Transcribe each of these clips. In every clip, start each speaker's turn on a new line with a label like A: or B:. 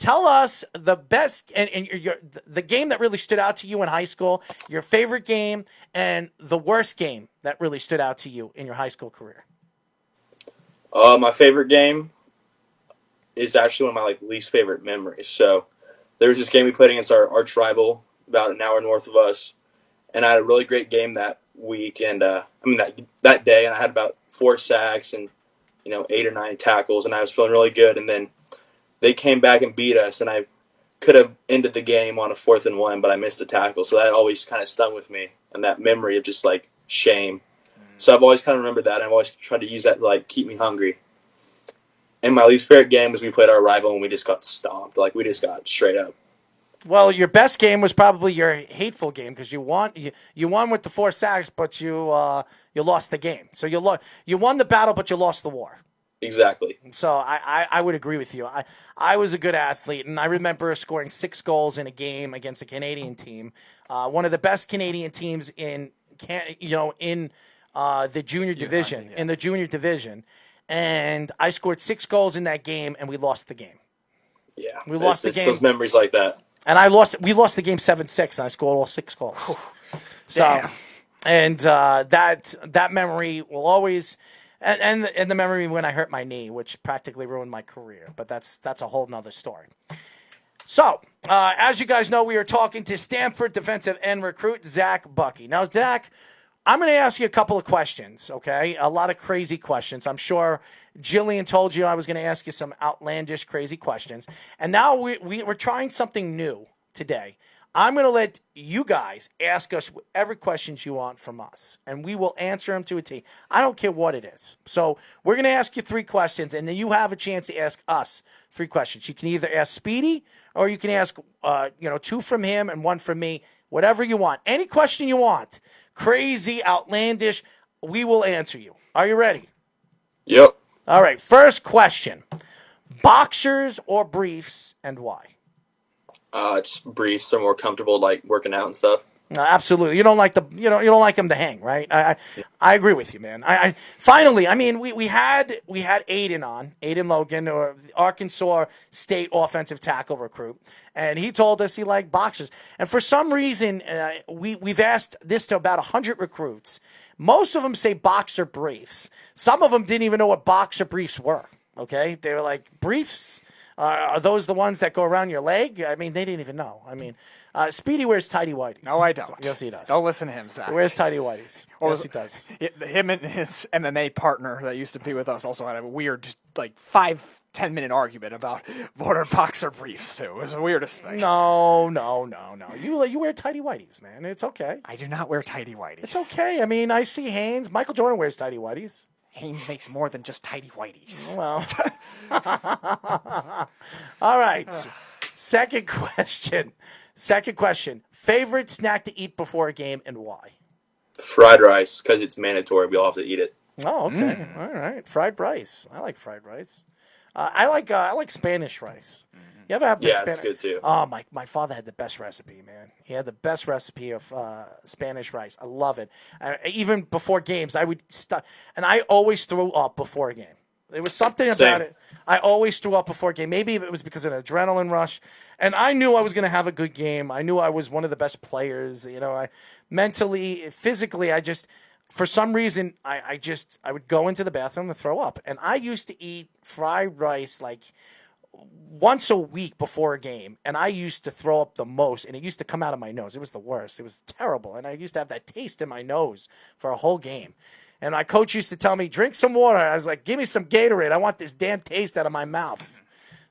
A: Tell us the best and the game that really stood out to you in high school, your favorite game, and the worst game that really stood out to you in your high school career.
B: My favorite game is actually one of my least favorite memories. So there was this game we played against our arch rival about an hour north of us, and I had a really great game that week. And that day, and I had about 4 sacks and 8 or 9 tackles, and I was feeling really good. And then they came back and beat us, and I could have ended the game on a 4th and 1, but I missed the tackle. So that always kind of stung with me, and that memory of just shame. So I've always kind of remembered that, and I've always tried to use that to keep me hungry. And my least favorite game was we played our rival and we just got stomped. We just got straight up.
A: Well, your best game was probably your hateful game because you won with the 4 sacks, but you lost the game. So you won the battle, but you lost the war.
B: Exactly.
A: So I would agree with you. I was a good athlete, and I remember scoring 6 goals in a game against a Canadian team, one of the best Canadian teams in the junior division, in the junior division, and I scored 6 goals in that game, and we lost the game.
B: Yeah,
A: we lost the game.
B: Those memories like that.
A: And we lost the game 7-6, and I scored all 6 goals. So,
C: damn.
A: And that memory will always, and the memory when I hurt my knee, which practically ruined my career. But that's a whole nother story. So, as you guys know, we are talking to Stanford defensive end recruit Zach Buckey. Now, Zach, I'm going to ask you a couple of questions, okay? A lot of crazy questions. I'm sure Jillian told you I was going to ask you some outlandish, crazy questions. And now we're trying something new today. I'm going to let you guys ask us whatever questions you want from us, and we will answer them to a T. I don't care what it is. So we're going to ask you 3 questions, and then you have a chance to ask us 3 questions. You can either ask Speedy, or you can ask 2 from him and 1 from me, whatever you want. Any question you want. Crazy, outlandish, we will answer you. Are you ready?
B: Yep.
A: All right, first question. Boxers or briefs, and why?
B: Just briefs are more comfortable, working out and stuff.
A: Absolutely. You don't like you don't like them to hang, right? I agree with you, man. I finally, I mean, we had Aiden Logan, or Arkansas State offensive tackle recruit, and he told us he liked boxers. And for some reason, we've asked this to about 100 recruits. Most of them say boxer briefs. Some of them didn't even know what boxer briefs were. Okay, they were like, briefs. Are those the ones that go around your leg? I mean, they didn't even know. I mean, Speedy wears tighty whities.
C: No, I don't.
A: Yes, he does.
C: Don't listen to him, Zach.
A: He wears tighty whities. Yes, he does.
C: Him and his MMA partner that used to be with us also had a weird, 5-10 minute argument about what are boxer briefs too. It was the weirdest thing.
A: No. You wear tighty whities, man. It's okay.
C: I do not wear tighty whities.
A: It's okay. I mean, I see Haynes. Michael Jordan wears tighty whities.
C: Haynes makes more than just tighty whities.
A: Well. All right. Second question. Favorite snack to eat before a game, and why?
B: Fried rice, because it's mandatory. We all have to eat it.
A: Oh, okay. All right. Fried rice. I like fried rice. I like Spanish rice. You ever have
B: Yeah, it's good too.
A: Oh, my father had the best recipe, man. He had the best recipe of Spanish rice. I love it. Even before games, I would and I always threw up before a game. There was something about it. I always threw up before a game. Maybe it was because of an adrenaline rush. And I knew I was going to have a good game. I knew I was one of the best players. I mentally, physically, for some reason, I would go into the bathroom and throw up. And I used to eat fried rice once a week before a game, and I used to throw up the most, and it used to come out of my nose. It was the worst. It was terrible, and I used to have that taste in my nose for a whole game. And my coach used to tell me, drink some water. I was like, give me some Gatorade. I want this damn taste out of my mouth.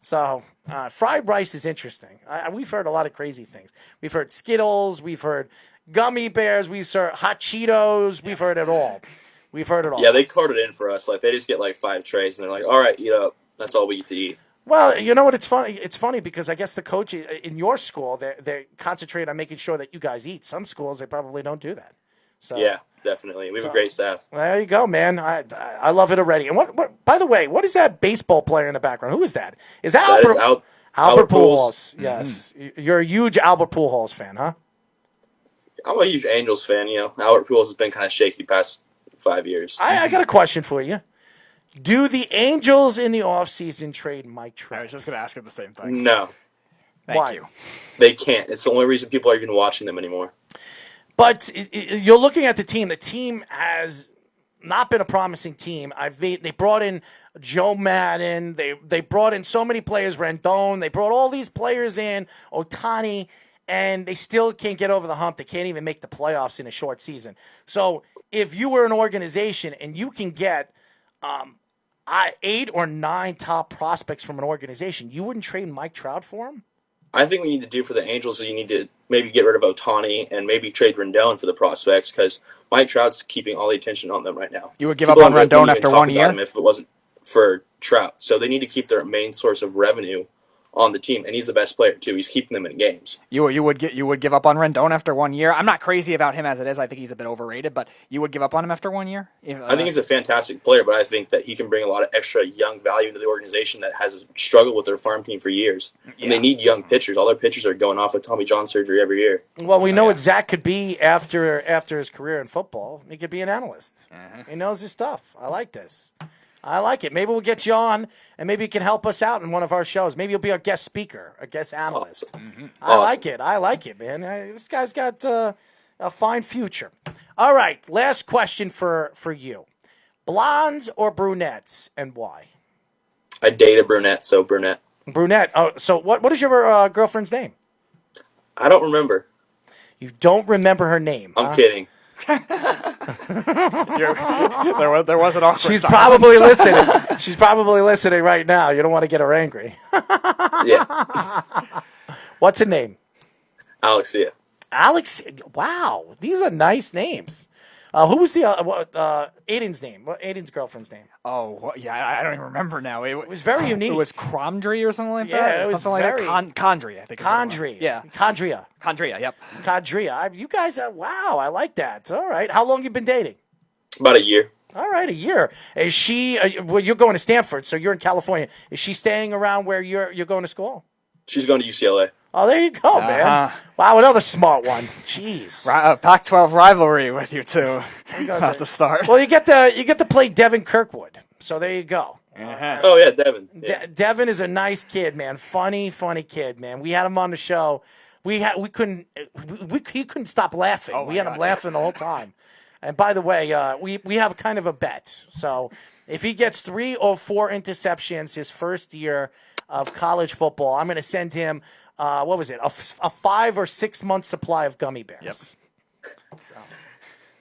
A: So fried rice is interesting. We've heard a lot of crazy things. We've heard Skittles. We've heard gummy bears. We've heard hot Cheetos. We've heard it all.
B: Yeah, they cart it in for us. They just get 5 trays, and they're like, all right, eat up. That's all we get to eat.
A: Well, you know what? It's funny. It's funny because I guess the coach in your school, they concentrate on making sure that you guys eat. Some schools, they probably don't do that. So
B: yeah, definitely. We have a great staff.
A: There you go, man. I love it already. And what? By the way, what is that baseball player in the background? Who is that? Is that Albert?
B: Is
A: Albert Pujols. Yes, You're a huge Albert Pujols fan, huh?
B: I'm a huge Angels fan. Albert Pujols has been kind of shaky the past 5 years.
A: I got a question for you. Do the Angels in the offseason trade Mike
C: I
A: Trout?
C: was just going to ask him the same thing.
B: No,
C: Thank you.
B: they can't. It's the only reason people are even watching them anymore.
A: But you're looking at the team. The team has not been a promising team. They brought in Joe Madden. They brought in so many players, Rendon. They brought all these players in, Ohtani, and they still can't get over the hump. They can't even make the playoffs in a short season. So if you were an organization and you can get 8 or 9 top prospects from an organization, you wouldn't trade Mike Trout for him?
B: I think what you need to do for the Angels is you need to maybe get rid of Ohtani and maybe trade Rendon for the prospects because Mike Trout's keeping all the attention on them right now.
C: You would give up on Rendon after 1 year?
B: If it wasn't for Trout. So they need to keep their main source of revenue on the team, and he's the best player too. He's keeping them in games.
C: You would give up on Rendon after 1 year? I'm not crazy about him as it is. I think he's a bit overrated, but you would give up on him after 1 year?
B: I think he's a fantastic player, but I think that he can bring a lot of extra young value into the organization that has struggled with their farm team for years. Yeah. And they need young pitchers. All their pitchers are going off with Tommy John surgery every year.
A: Well, we know what Zach could be after his career in football. He could be an analyst. He knows his stuff. I like this. I like it. Maybe we'll get you on, and maybe you can help us out in one of our shows. Maybe you'll be a guest speaker, a guest analyst. Awesome. I like it, man. This guy's got a fine future. All right, last question for you. Blondes or brunettes, and why?
B: I date a brunette, so brunette.
A: Brunette. Oh, so what is your girlfriend's name?
B: I don't remember.
A: You don't remember her name?
B: I'm kidding.
C: there was an awkward
A: She's
C: silence.
A: probably listening. She's probably listening right now. You don't want to get her angry.
B: Yeah.
A: What's her name?
B: Alexia.
A: Alex. Wow, these are nice names. Who was the Aiden's name? What Aiden's girlfriend's name?
C: Oh, yeah, I don't even remember now.
A: It was very unique.
C: It was Cromdry or something like that?
A: Yeah, it was
C: something
A: very...
C: like that. Condry, I think.
A: Condry.
C: Yeah.
A: Condria.
C: Condria, yep.
A: Condria. You guys, wow, I like that. All right. How long you been dating?
B: About a year.
A: All right, a year. Is she, well, you're going to Stanford, so you're in California. Is she staying around where you're going to school?
B: She's going to UCLA.
A: Oh, there you go, man. Wow, another smart one. Jeez.
C: Pac-12 rivalry with you two. About to start.
A: Well, you get to play Devin Kirkwood. So there you go.
B: Oh yeah, Devin. Yeah.
A: Devin is a nice kid, man. Funny kid, man. We had him on the show. He couldn't stop laughing. We had him laughing the whole time. And by the way, we have kind of a bet. So if he gets 3 or 4 interceptions his first year of college football, I'm going to send him. What was it? A 5 or 6 month supply of gummy bears.
C: Yep.
A: So,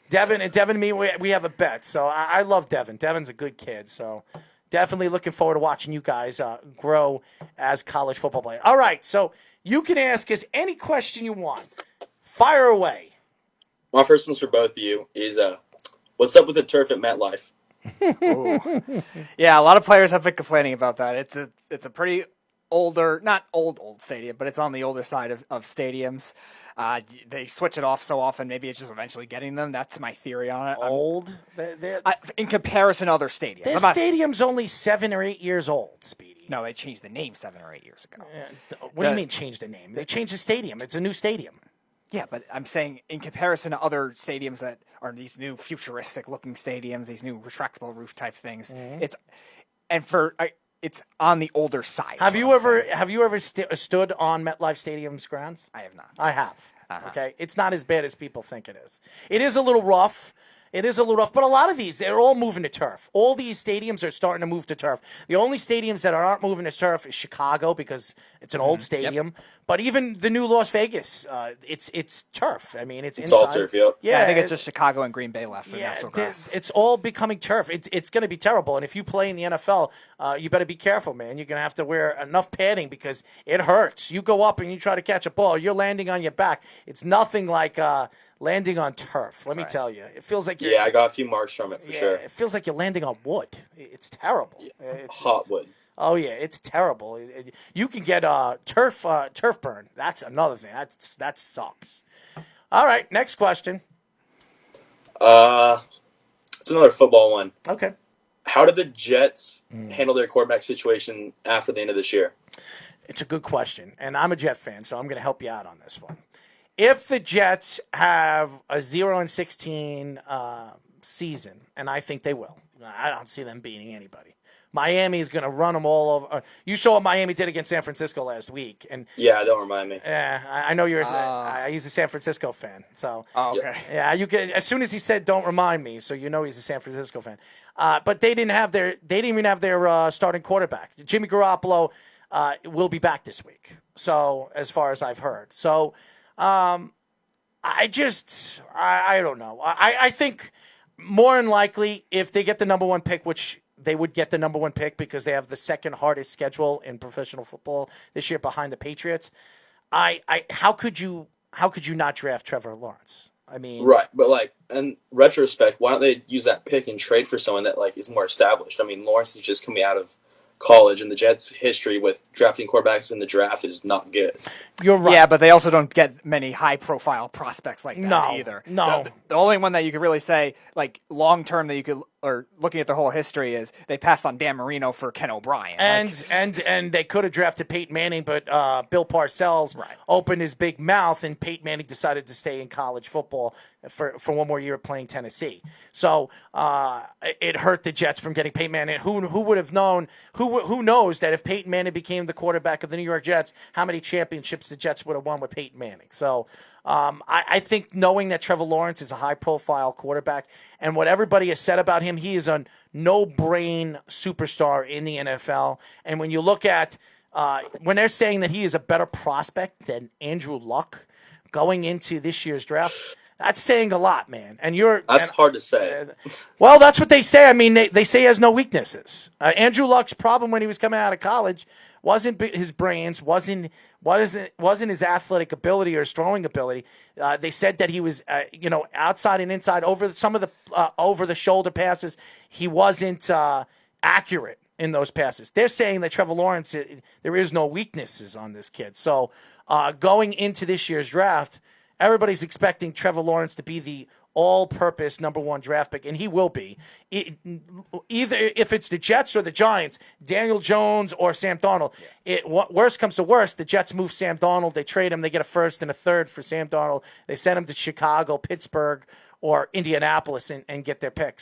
A: Devin and me, we have a bet. So I love Devin. Devin's a good kid. So definitely looking forward to watching you guys grow as college football players. All right. So you can ask us any question you want. Fire away.
B: My first one's for both of you. Is what's up with the turf at MetLife?
C: Yeah, a lot of players have been complaining about that. It's a pretty older, not old stadium, but it's on the older side of stadiums. They switch it off so often, maybe it's just eventually getting them. That's my theory on it.
A: Old?
C: In comparison to other stadiums.
A: This stadium's only 7 or 8 years old, Speedy.
C: No, they changed the name 7 or 8 years ago.
A: What do you mean change the name? They changed the stadium. It's a new stadium.
C: Yeah, but I'm saying in comparison to other stadiums that are these new futuristic-looking stadiums, these new retractable roof type things, it's on the older side.
A: Have you ever stood on MetLife Stadium's grounds?
C: I have not.
A: I have. Okay, it's not as bad as people think it is. It is a little rough. But a lot of these, they're all moving to turf. All these stadiums are starting to move to turf. The only stadiums that aren't moving to turf is Chicago because it's an old stadium. Yep. But even the new Las Vegas, it's turf. I mean, it's inside.
B: All turf, yep.
C: Yeah, I think it's just Chicago and Green Bay left for natural grass.
A: It's all becoming turf. It's going to be terrible. And if you play in the NFL, you better be careful, man. You're going to have to wear enough padding because it hurts. You go up and you try to catch a ball, you're landing on your back. It's nothing like landing on turf. Let me tell you. It feels like
B: I got a few marks from it for sure.
A: It feels like you're landing on wood. It's terrible.
B: Hot wood.
A: Oh yeah, it's terrible. You can get turf burn. That's another thing. That sucks. All right, next question.
B: It's another football one.
A: Okay.
B: How did the Jets handle their quarterback situation after the end of this year?
A: It's a good question, and I'm a Jet fan, so I'm going to help you out on this one. If the Jets have a 0-16 season, and I think they will, I don't see them beating anybody. Miami is going to run them all over. You saw what Miami did against San Francisco last week, and
B: Yeah, don't remind me.
A: I know you're. He's a San Francisco fan, so.
C: Oh, okay.
A: Yeah, you can. As soon as he said, "Don't remind me," so you know he's a San Francisco fan. But they didn't have their. They didn't even have their starting quarterback. Jimmy Garoppolo will be back this week. So as far as I've heard, so I don't know. I think more than likely if they get the number one pick, which they would get the number one pick because they have the second hardest schedule in professional football this year behind the Patriots. How could you not draft Trevor Lawrence? I mean,
B: right, but like in retrospect, why don't they use that pick and trade for someone that like is more established? I mean, Lawrence is just coming out of college, and the Jets' history with drafting quarterbacks in the draft is not good.
A: You're right.
C: Yeah, but they also don't get many high-profile prospects like that either.
A: No.
C: The only one that you could really say, like, long-term that you could, or looking at their whole history, is they passed on Dan Marino for Ken O'Brien.
A: And they could have drafted Peyton Manning, but Bill Parcells opened his big mouth, and Peyton Manning decided to stay in college football for one more year playing Tennessee. So it hurt the Jets from getting Peyton Manning. Who would have known? Who knows that if Peyton Manning became the quarterback of the New York Jets, how many championships the Jets would have won with Peyton Manning? So I think knowing that Trevor Lawrence is a high-profile quarterback and what everybody has said about him, he is a no-brain superstar in the NFL. And when you look at when they're saying that he is a better prospect than Andrew Luck going into this year's draft, that's saying a lot, man. That's
B: hard to say.
A: Well, that's what they say. I mean, they say he has no weaknesses. Andrew Luck's problem when he was coming out of college wasn't his brains, wasn't his athletic ability or his throwing ability. They said that he was, outside and inside over some of the over the shoulder passes. He wasn't accurate in those passes. They're saying that Trevor Lawrence, there is no weaknesses on this kid. So going into this year's draft, everybody's expecting Trevor Lawrence to be the all-purpose number one draft pick, and he will be. Either if it's the Jets or the Giants, Daniel Jones or Sam Darnold. Worst comes to worst, the Jets move Sam Darnold. They trade him. They get a first and a third for Sam Darnold. They send him to Chicago, Pittsburgh, or Indianapolis and get their picks.